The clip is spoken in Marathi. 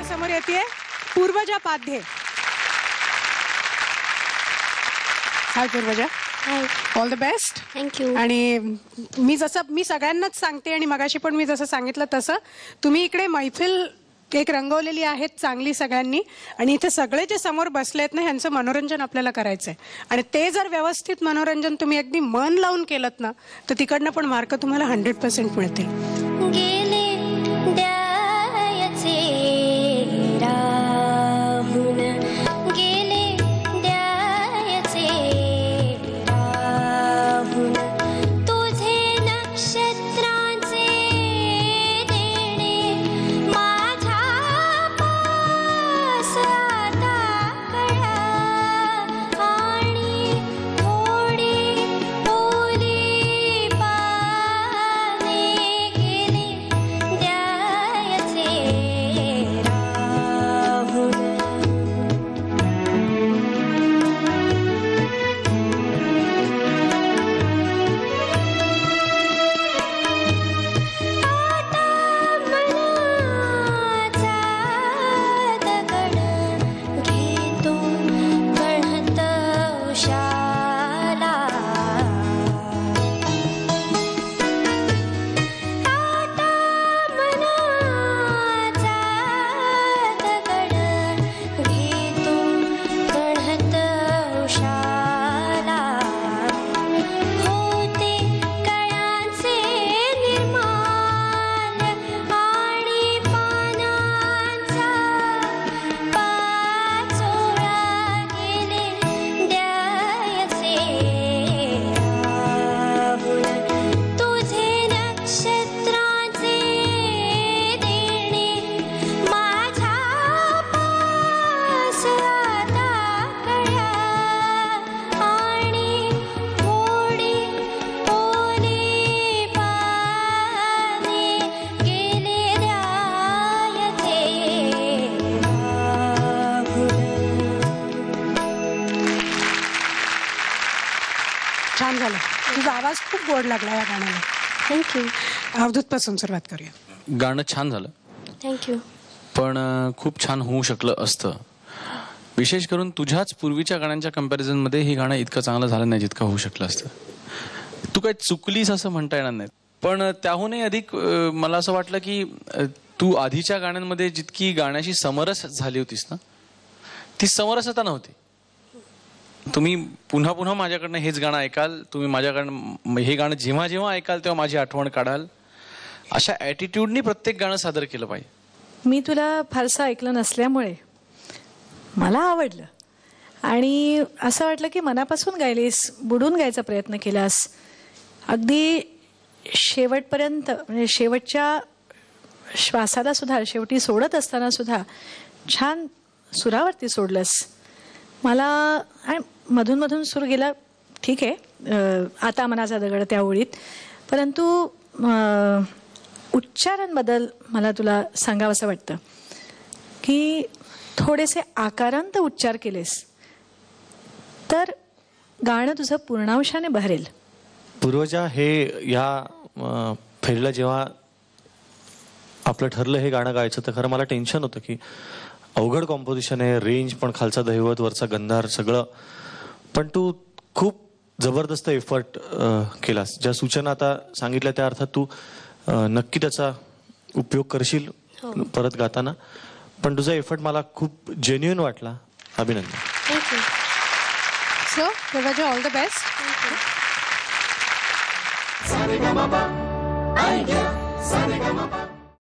समोर येते Purvaja Padhye. Hi Purvaja. All the best. Thank you. आणि मी सगळ्यांनाच सांगते आणि मगाशी पण मी जसं सांगितलं तसं तुम्ही इकडे मैफिल एक रंगवलेली आहेत चांगली सगळ्यांनी, आणि इथे सगळे जे समोर बसलेत ना ह्यांचं मनोरंजन आपल्याला करायचंय, आणि ते जर व्यवस्थित मनोरंजन तुम्ही अगदी मन लावून केलत ना तर तिकडनं पण मार्क तुम्हाला 100% मिळतील. गेले द्यायचे राहून, गेले द्यायचे राहून, तुझे नक्षत्रांचे देणे माझ्या पास आता कळा, आणि थोडी ओली पाने गेले द्यायचे राहून. आता मनाचा दगड घेतो गळत उशाला, आता मनाचा दगड घेतो गळत उशाला, होते कळ्यांचे निर्माण आणि पानांचा पाचोळा गेले द्यायचे राहून, तुझे नक्षत्रांचे देणे माझ्या पास आता कळा, आणि थोडी ओली पाने गेले द्यायचे राहून. छान झालं. तुझा आवाज खूप गोड लागला या गाण्याला. थँक्यू. अवधूत पासून सुरुवात करूया. गाणं छान झालं, थँक्यू. पण खूप छान होऊ शकलं असतं. विशेष करून तुझ्याच पूर्वीच्या गाण्यांच्या कंपॅरिझनमध्ये हे गाणं इतकं चांगलं झालं नाही जितकं होऊ शकलं असतं. तू काही चुकलीस असं म्हणता येणार नाही, पण त्याहूनही अधिक मला असं वाटलं की तू आधीच्या गाण्यांमध्ये जितकी गाण्याशी समरस झाली होतीस ना, ती समरसता नव्हती. तुम्ही पुन्हा पुन्हा माझ्याकडनं हेच गाणं ऐकाल, तुम्ही माझ्याकडनं हे गाणं जेव्हा जेव्हा ऐकाल तेव्हा माझी आठवण काढाल, अशा ॲटिट्यूडनी प्रत्येक गाणं सादर केलं पाहिजे. मी तुला फारसं ऐकलं नसल्यामुळे मला आवडलं, आणि असं वाटलं की मनापासून गायलीस, बुडून गायचा प्रयत्न केलास, अगदी शेवटपर्यंत, म्हणजे शेवटच्या श्वासाला सुद्धा, शेवटी सोडत असताना सुद्धा छान सुरावरती सोडलंस. मला आणि मधून मधून सूर गेला, ठीक आहे, आता मनाचा दगड त्या ओळीत, परंतु उच्चारांबद्दल मला तुला सांगावंसं वाटतं की थोडेसे आकारांत उच्चार केलेस तर गाणं तुझं पूर्णांशाने भरेल. पूर्वजा, हे या फेरीला जेव्हा आपलं ठरलं हे गाणं गायचं तर खरं मला टेन्शन होतं की अवघड कॉम्पोजिशन आहे, रेंज पण, खालचा दैवत वरचा गंधार सगळं, पण तू खूप जबरदस्त एफर्ट केलास. ज्या सूचना आता सांगितल्या त्या अर्थात तू नक्की त्याचा उपयोग करशील परत गाताना, पण तुझा एफर्ट मला खूप जेन्युइन वाटला. अभिनंदन. Thank you. So Purvaja, all the best. Thank you.